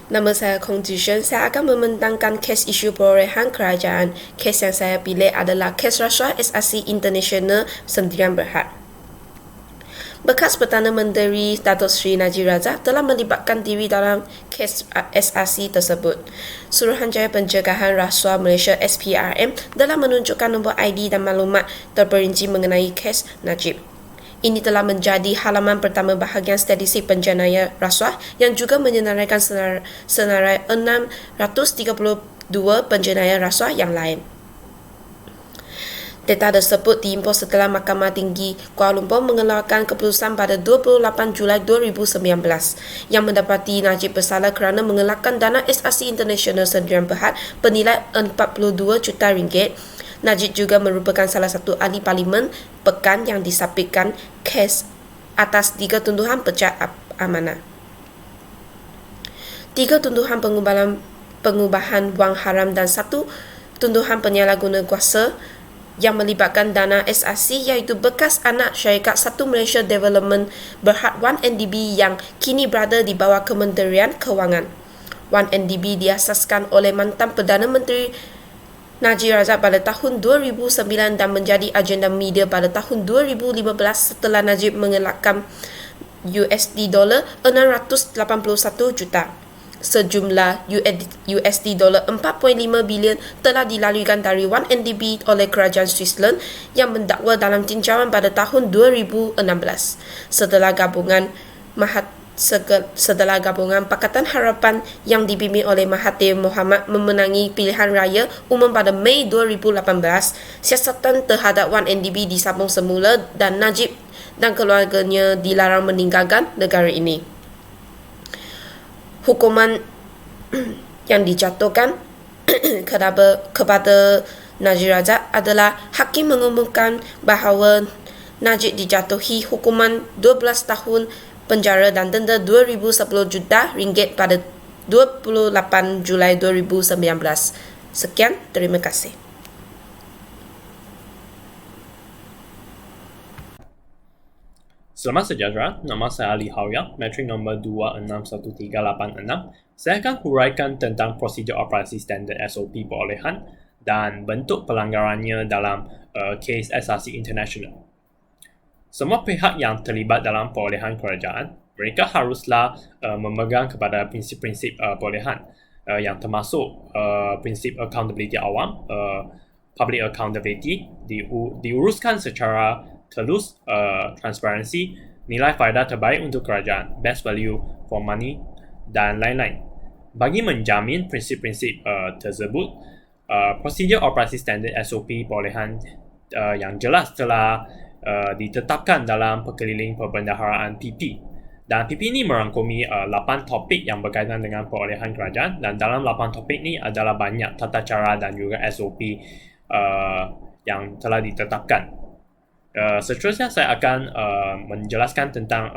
Nama saya Kong Jishen. Saya akan membentangkan kes isu perolehan kerajaan. Kes yang saya pilih adalah kes rasuah SRC International Sendirian Berhad. Bekas Perdana Menteri Datuk Seri Najib Razak telah melibatkan diri dalam kes SRC tersebut. Suruhanjaya Pencegahan Rasuah Malaysia SPRM telah menunjukkan nombor ID dan maklumat terperinci mengenai kes Najib. Ini telah menjadi halaman pertama bahagian statistik penjenayah rasuah yang juga menyenaraikan senarai 632 penjenayah rasuah yang lain. Data tersebut diimpun setelah Mahkamah Tinggi Kuala Lumpur mengeluarkan keputusan pada 28 Julai 2019 yang mendapati Najib bersalah kerana mengelakkan dana SRC International Sendirian Berhad bernilai 42 juta ringgit. Najib juga merupakan salah satu ahli parlimen pekan yang disabitkan kes atas 3 tuduhan pecah amanah. 3 tuduhan pengubahan wang haram dan 1 tuduhan penyalahguna kuasa yang melibatkan dana SRC iaitu bekas anak syarikat Satu Malaysia Development Berhad 1NDB yang kini berada di bawah Kementerian Kewangan. 1NDB diasaskan oleh mantan Perdana Menteri Najib Razak pada tahun 2009 dan menjadi agenda media pada tahun 2015 setelah Najib mengelakkan $681 juta. Sejumlah $4.5 bilion telah dilaluikan dari 1NDB oleh kerajaan Switzerland yang mendakwa dalam tinjauan pada tahun 2016 setelah gabungan Pakatan Harapan yang dipimpin oleh Mahathir Mohamad memenangi pilihan raya umum pada Mei 2018. Siasatan terhadap 1NDB disambung semula dan Najib dan keluarganya dilarang meninggalkan negara ini. Hukuman yang dijatuhkan kepada Najib Razak adalah hakim mengumumkan bahawa Najib dijatuhi hukuman 12 tahun penjara dan denda 2010 juta ringgit pada 28 Julai 2019. Sekian, terima kasih. Selamat sejahtera, nama saya Ali Hawya, metrik nombor 261386. Saya akan huraikan tentang prosedur operasi standard SOP perolehan dan bentuk pelanggarannya dalam kes SRC International. Semua pihak yang terlibat dalam perolehan kerajaan, mereka haruslah memegang kepada prinsip-prinsip perolehan yang termasuk prinsip accountability awam, public accountability, diuruskan secara telus, transparansi, nilai faedah terbaik untuk kerajaan, best value for money dan lain-lain. Bagi menjamin prinsip-prinsip tersebut, prosedur operasi standard SOP perolehan yang jelas telah ditetapkan dalam Perkeliling Perbendaharaan PP. Dan PP ini merangkumi 8 topik yang berkaitan dengan perolehan kerajaan, dan dalam 8 topik ini adalah banyak tata cara dan juga SOP yang telah ditetapkan. Seterusnya saya akan menjelaskan tentang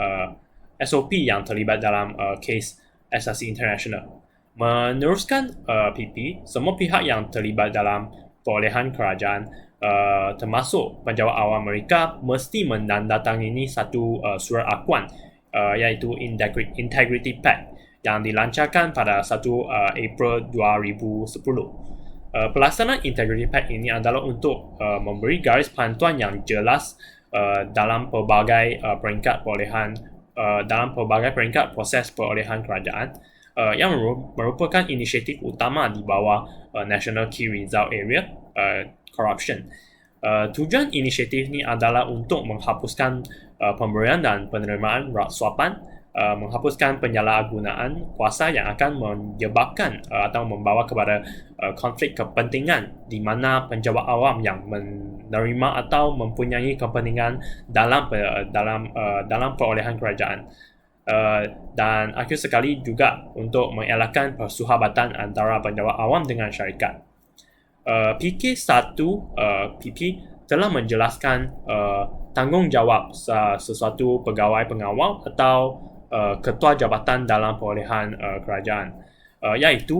SOP yang terlibat dalam kes SRC International. Meneruskan PP, semua pihak yang terlibat dalam perolehan kerajaan termasuk penjawat awam mereka mesti menandatangani satu surat akuan iaitu Integrity Pact yang dilancarkan pada 1 April 2010. Pelaksanaan Integrity Pact ini adalah untuk memberi garis pantuan yang jelas dalam pelbagai peringkat perolehan dalam pelbagai peringkat proses perolehan kerajaan yang merupakan inisiatif utama di bawah National Key Result Area Corruption. Tujuan inisiatif ini adalah untuk menghapuskan pemberian dan penerimaan rasuapan, menghapuskan penyalahgunaan kuasa yang akan menyebabkan atau membawa kepada konflik kepentingan di mana penjawat awam yang menerima atau mempunyai kepentingan dalam perolehan kerajaan. Dan akhir sekali juga untuk mengelakkan persahabatan antara penjawat awam dengan syarikat. PK1 PP telah menjelaskan tanggungjawab sesuatu pegawai pengawal atau ketua jabatan dalam perolehan kerajaan, iaitu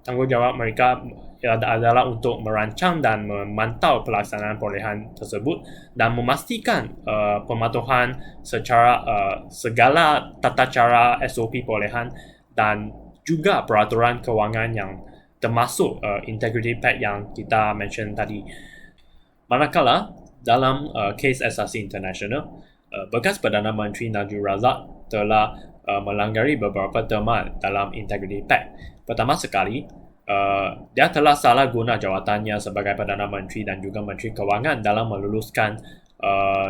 tanggungjawab mereka adalah untuk merancang dan memantau pelaksanaan perolehan tersebut dan memastikan pematuhan secara segala tata cara SOP perolehan dan juga peraturan kewangan yang termasuk Integrity Pact yang kita mention tadi. Manakala dalam kes SRC International, bekas Perdana Menteri Najib Razak telah melanggari beberapa terma dalam Integrity Pact. Pertama sekali, dia telah salah guna jawatannya sebagai Perdana Menteri dan juga Menteri Kewangan dalam meluluskan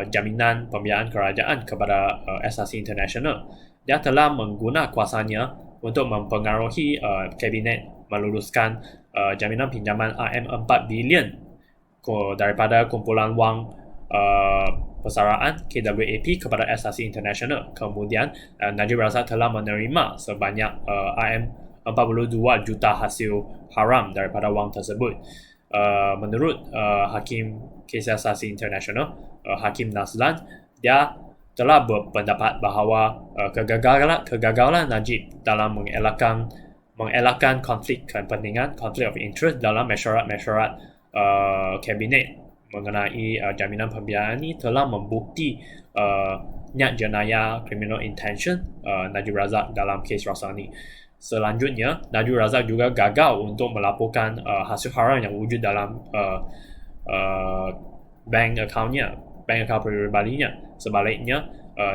jaminan pembiayaan kerajaan kepada SRC International. Dia telah menggunakan kuasanya untuk mempengaruhi kabinet meluluskan jaminan pinjaman RM4 bilion daripada kumpulan wang persaraan KWAP kepada SRC International. Kemudian Najib Razak telah menerima sebanyak RM42 juta hasil haram daripada wang tersebut. Menurut Hakim kes SRC International, Hakim Nazlan, dia telah berpendapat bahawa kegagalan Najib dalam mengelakkan konflik kepentingan, conflict of interest dalam mesyuarat kabinet mengenai jaminan pembiayaan ini telah membukti niat jenayah criminal intention Najib Razak dalam kes Rasani. Selanjutnya, Najib Razak juga gagal untuk melaporkan hasil haram yang wujud dalam bank account pribadinya. Sebaliknya,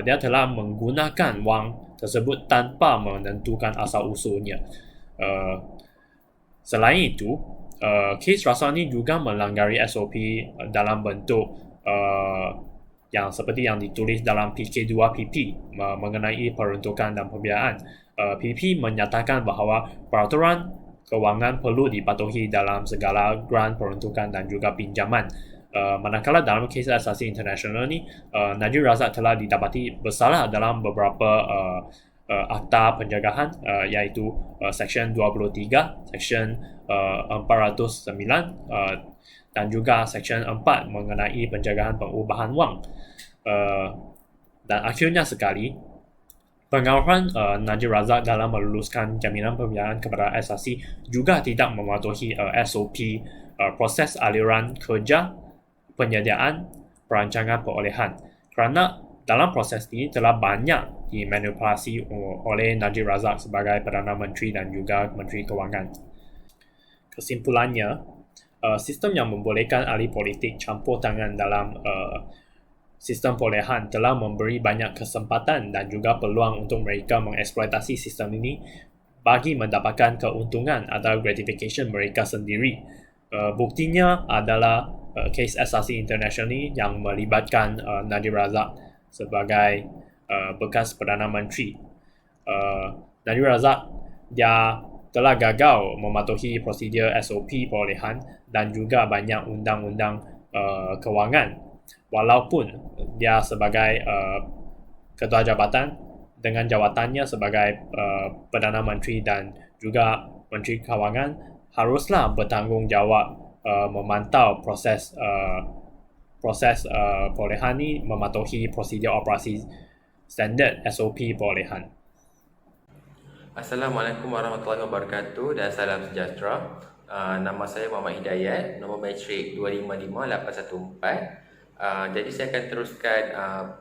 dia telah menggunakan wang tersebut tanpa menentukan asal-usulnya. Selain itu, kes Rasani juga melanggari SOP dalam bentuk yang seperti yang ditulis dalam PK2PP mengenai peruntukan dan pembiayaan. PP menyatakan bahawa peraturan kewangan perlu dipatuhi dalam segala grant, peruntukan dan juga pinjaman. Manakala dalam kes SRC International ni, Najib Razak telah didapati bersalah dalam beberapa akta pencegahan, iaitu Seksyen 23, Seksyen 409 dan juga Seksyen 4 mengenai pencegahan pengubahan wang. Dan akhirnya sekali, pengawasan Najib Razak dalam meluluskan jaminan pembiayaan kepada SRC juga tidak mematuhi SOP proses aliran kerja, penyediaan, perancangan perolehan. Kerana dalam proses ini telah banyak dimanipulasi oleh Najib Razak sebagai Perdana Menteri dan juga Menteri Kewangan. Kesimpulannya, sistem yang membolehkan ahli politik campur tangan dalam sistem perolehan telah memberi banyak kesempatan dan juga peluang untuk mereka mengeksploitasi sistem ini bagi mendapatkan keuntungan atau gratification mereka sendiri. Buktinya adalah kes SRC International ini yang melibatkan Najib Razak sebagai bekas Perdana Menteri. Najib Razak, dia telah gagal mematuhi prosedur SOP perolehan dan juga banyak undang-undang kewangan. Walaupun dia sebagai ketua jabatan dengan jawatannya sebagai Perdana Menteri dan juga Menteri Kewangan haruslah bertanggungjawab memantau proses perolehan ini, mematuhi prosedur operasi standard SOP perolehan. Assalamualaikum warahmatullahi wabarakatuh dan salam sejahtera. Nama saya Muhammad Hidayat, nombor matrik 255814. Jadi saya akan teruskan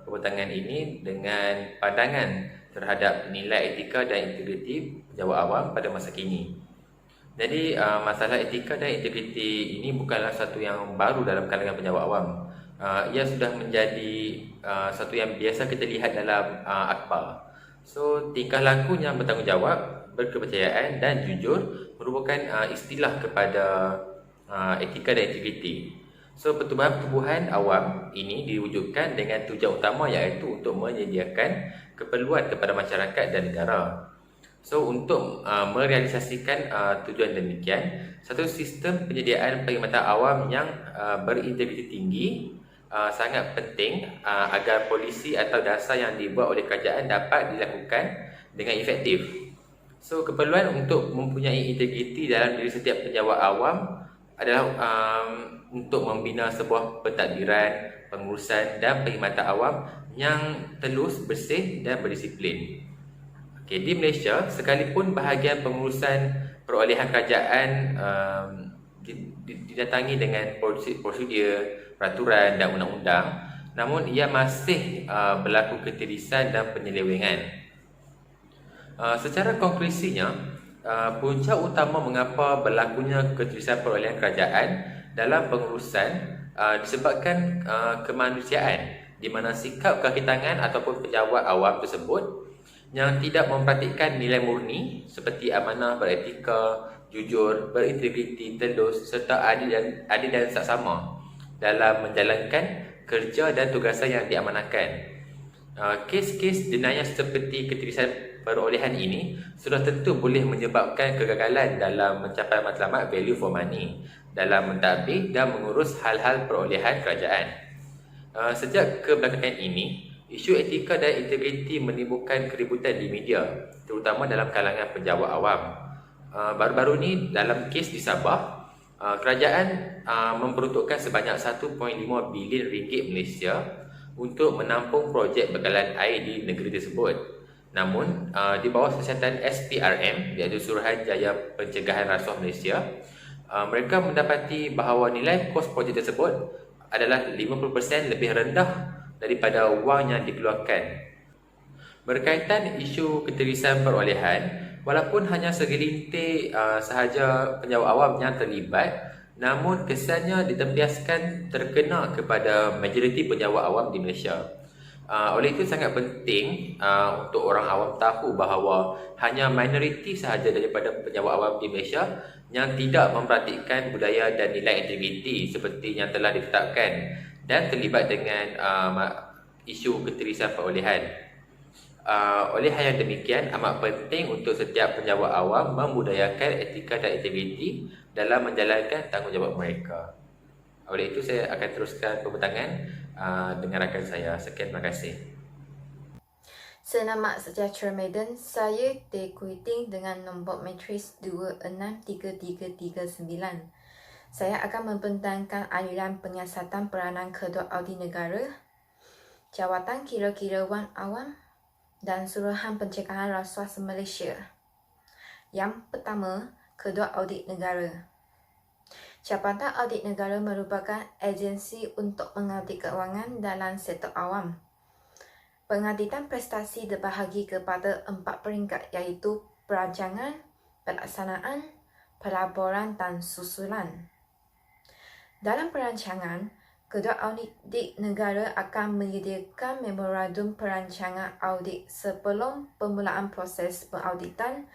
perbincangan ini dengan pandangan terhadap nilai etika dan integriti pejabat awam pada masa kini. Jadi masalah etika dan integriti ini bukanlah satu yang baru dalam kalangan pejabat awam. Ia sudah menjadi satu yang biasa kita lihat dalam akhbar. So, tingkah laku yang bertanggungjawab, berkepercayaan dan jujur merupakan istilah kepada etika dan integriti. So, pertubuhan awam ini diwujudkan dengan tujuan utama iaitu untuk menyediakan keperluan kepada masyarakat dan negara. So, untuk merealisasikan tujuan demikian, satu sistem penyediaan perkhidmatan awam yang berintegriti tinggi sangat penting agar polisi atau dasar yang dibuat oleh kerajaan dapat dilakukan dengan efektif. So, keperluan untuk mempunyai integriti dalam diri setiap pejabat awam adalah untuk membina sebuah pentadbiran, pengurusan dan perkhidmatan awam yang telus, bersih dan berdisiplin. Okay, di Malaysia, sekalipun bahagian pengurusan perolehan kerajaan didatangi dengan prosedur, peraturan dan undang-undang, namun ia masih berlaku ketirisan dan penyelewengan. Secara konklusinya, Punca utama mengapa berlakunya keterusan perolehan kerajaan dalam pengurusan disebabkan kemanusiaan, di mana sikap kaki tangan ataupun pejabat awam tersebut yang tidak mempraktikkan nilai murni seperti amanah, beretika, jujur, berintegriti, telus serta adil dan saksama dalam menjalankan kerja dan tugasan yang diamanahkan. Kes-kes denial seperti keterusan perolehan ini sudah tentu boleh menyebabkan kegagalan dalam mencapai matlamat value for money dalam mentadbir dan mengurus hal-hal perolehan kerajaan. Sejak kebelakangan ini, isu etika dan integriti menimbulkan keributan di media, terutama dalam kalangan pejabat awam. Baru-baru ini dalam kes di Sabah, kerajaan memperuntukkan sebanyak 1.5 bilion ringgit Malaysia untuk menampung projek bekalan air di negeri tersebut. Namun, di bawah siasatan SPRM, iaitu Suruhanjaya Pencegahan Rasuah Malaysia, mereka mendapati bahawa nilai kos projek tersebut adalah 50% lebih rendah daripada wang yang dikeluarkan. Berkaitan isu keterusan perolehan, walaupun hanya segelintir sahaja pejabat awam yang terlibat, namun kesannya ditempiaskan terkena kepada majoriti pejabat awam di Malaysia. Oleh itu sangat penting untuk orang awam tahu bahawa hanya minoriti sahaja daripada pejabat awam di Malaysia yang tidak mempraktikkan budaya dan nilai integriti seperti yang telah ditetapkan dan terlibat dengan isu keterusan perolehan. Oleh hal yang demikian, amat penting untuk setiap pejabat awam membudayakan etika dan integriti dalam menjalankan tanggungjawab mereka. Oleh itu, saya akan teruskan pembentangan dengan rakan saya. Sekian, terima kasih. Selamat sejahtera Maiden, saya Teh Kuiting dengan nombor matris 263339. Saya akan membentangkan aliran penyiasatan peranan kedua audit negara, jawatan kira-kira wang awam dan Suruhan Pencegahan Rasuah se-Malaysia. Yang pertama, kedua audit negara. Jabatan Audit Negara merupakan agensi untuk mengaudit keuangan dalam sektor awam. Pengauditan prestasi terbahagi kepada 4 peringkat iaitu perancangan, pelaksanaan, pelaporan dan susulan. Dalam perancangan, kedua audit negara akan menyediakan memorandum perancangan audit sebelum permulaan proses pengauditan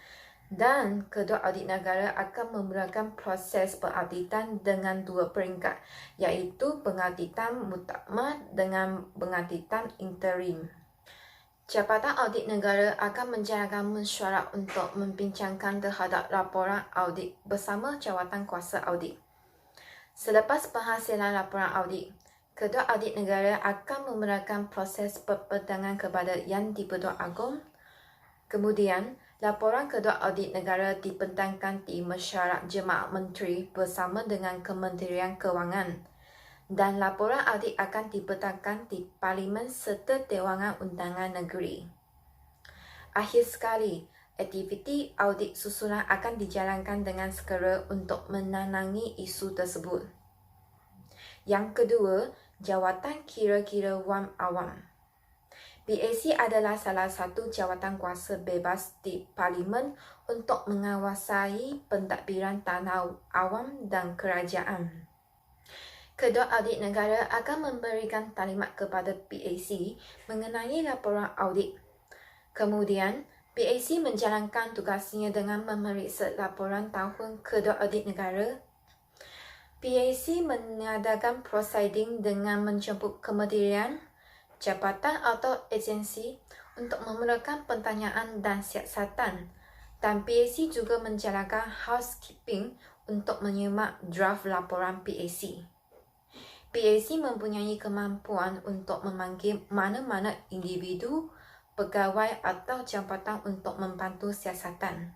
dan kedua audit negara akan memulakan proses pengauditan dengan 2 peringkat iaitu pengauditan muktamad dengan pengauditan interim. Jabatan Audit Negara akan menjalankan mesyuarat untuk membincangkan terhadap laporan audit bersama jawatan kuasa audit. Selepas penghasilan laporan audit, kedua audit negara akan memulakan proses perpedangan kepada Yang di-Pertuan Agong. Kemudian, laporan kedua audit negara dibentangkan di mesyuarat Jemaah Menteri bersama dengan Kementerian Kewangan. Dan laporan audit akan dibentangkan di Parlimen serta Dewangan Undangan Negeri. Akhir sekali, aktiviti audit susulan akan dijalankan dengan segera untuk menanangi isu tersebut. Yang kedua, jawatan kira-kira wang awam. PAC adalah salah satu jawatan kuasa bebas di Parlimen untuk mengawasi pentadbiran tanah awam dan kerajaan. Kedua audit negara akan memberikan talimat kepada PAC mengenai laporan audit. Kemudian, PAC menjalankan tugasnya dengan memeriksa laporan tahun kedua audit negara. PAC mengadakan prosiding dengan menjemput kementerian, jabatan atau agensi untuk memulakan pertanyaan dan siasatan. Dan PAC juga menjalankan housekeeping untuk menyimak draft laporan PAC. PAC mempunyai kemampuan untuk memanggil mana-mana individu, pegawai atau jabatan untuk membantu siasatan.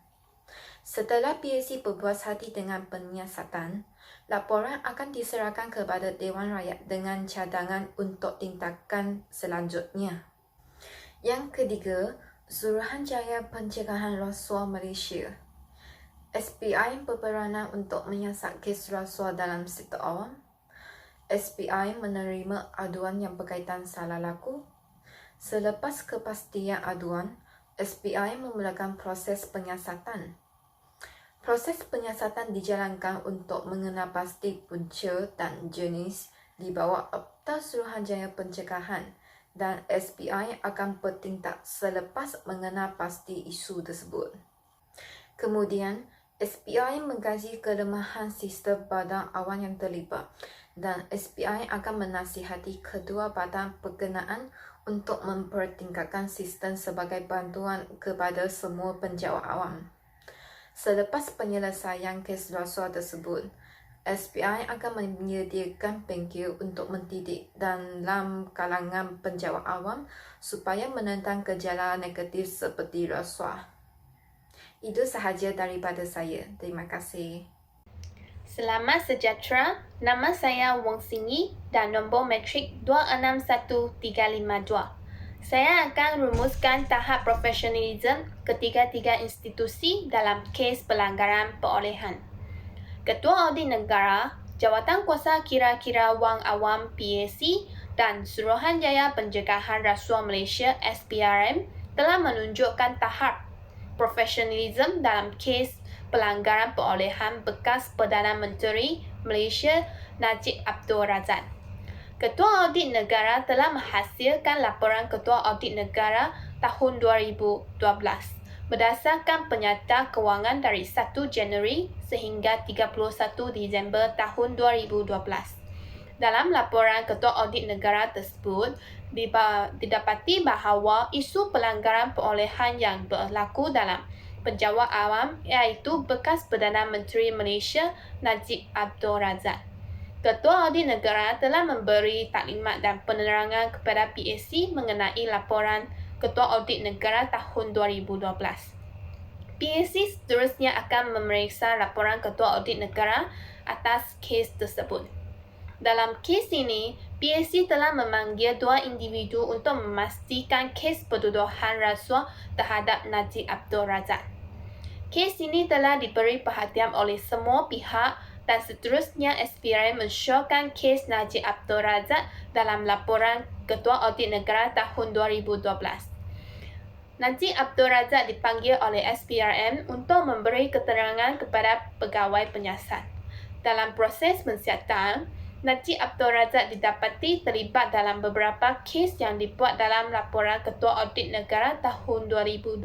Setelah PAC berpuas hati dengan penyiasatan, laporan akan diserahkan kepada Dewan Rakyat dengan cadangan untuk tindakan selanjutnya. Yang ketiga, Suruhanjaya Pencegahan Rasuah Malaysia. SPI berperanan untuk menyiasat kes rasuah dalam sektor awam. SPI menerima aduan yang berkaitan salah laku. Selepas kepastian aduan, SPI memulakan proses penyiasatan. Proses penyiasatan dijalankan untuk mengenal pasti punca dan jenis di bawah Akta Suruhanjaya Pencegahan, dan SPI akan bertindak selepas mengenal pasti isu tersebut. Kemudian, SPI mengkaji kelemahan sistem badan awan yang terlibat, dan SPI akan menasihati kedua badan berkenaan untuk mempertingkatkan sistem sebagai bantuan kepada semua penjawat awam. Selepas penyelesaian kes rasuah tersebut, SPI akan menyediakan bengkel untuk mendidik dalam kalangan penjawat awam supaya menentang gejala negatif seperti rasuah. Itu sahaja daripada saya. Terima kasih. Selamat sejahtera, nama saya Wong Singi dan nombor metrik 261352. Saya akan rumuskan tahap profesionalisme ketiga-tiga institusi dalam kes pelanggaran perolehan. Ketua Audit Negara, Jawatan Kuasa Kira-kira Wang Awam PAC dan Suruhanjaya Pencegahan Rasuah Malaysia SPRM telah menunjukkan tahap profesionalisme dalam kes pelanggaran perolehan bekas Perdana Menteri Malaysia Najib Abdul Razak. Ketua Audit Negara telah menghasilkan laporan Ketua Audit Negara tahun 2012 berdasarkan penyata kewangan dari 1 Januari sehingga 31 Disember tahun 2012. Dalam laporan Ketua Audit Negara tersebut, didapati bahawa isu pelanggaran perolehan yang berlaku dalam penjawat awam iaitu bekas Perdana Menteri Malaysia Najib Abdul Razak. Ketua Audit Negara telah memberi taklimat dan penerangan kepada PAC mengenai laporan Ketua Audit Negara tahun 2012. PAC seterusnya akan memeriksa laporan Ketua Audit Negara atas kes tersebut. Dalam kes ini, PAC telah memanggil 2 individu untuk memastikan kes pertuduhan rasuah terhadap Najib Abdul Razak. Kes ini telah diberi perhatian oleh semua pihak dan seterusnya SPRM mensyorkan kes Najib Abdul Razak dalam laporan Ketua Audit Negara tahun 2012. Najib Abdul Razak dipanggil oleh SPRM untuk memberi keterangan kepada pegawai penyiasat. Dalam proses penyiasatan, Najib Abdul Razak didapati terlibat dalam beberapa kes yang dibuat dalam laporan Ketua Audit Negara tahun 2012.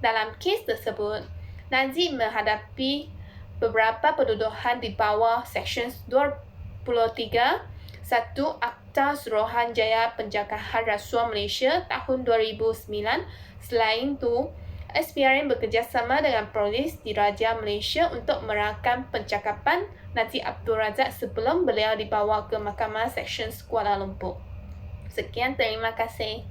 Dalam kes tersebut, Najib menghadapi beberapa pertuduhan di bawah Seksyen 23 1 Akta Suruhanjaya Pencegahan Rasuah Malaysia tahun 2009. Selain itu, SPRM bekerjasama dengan Polis Diraja Malaysia untuk merakam pencakapan Najib Abdul Razak sebelum beliau dibawa ke Mahkamah Seksyen Kuala Lumpur. Sekian, terima kasih.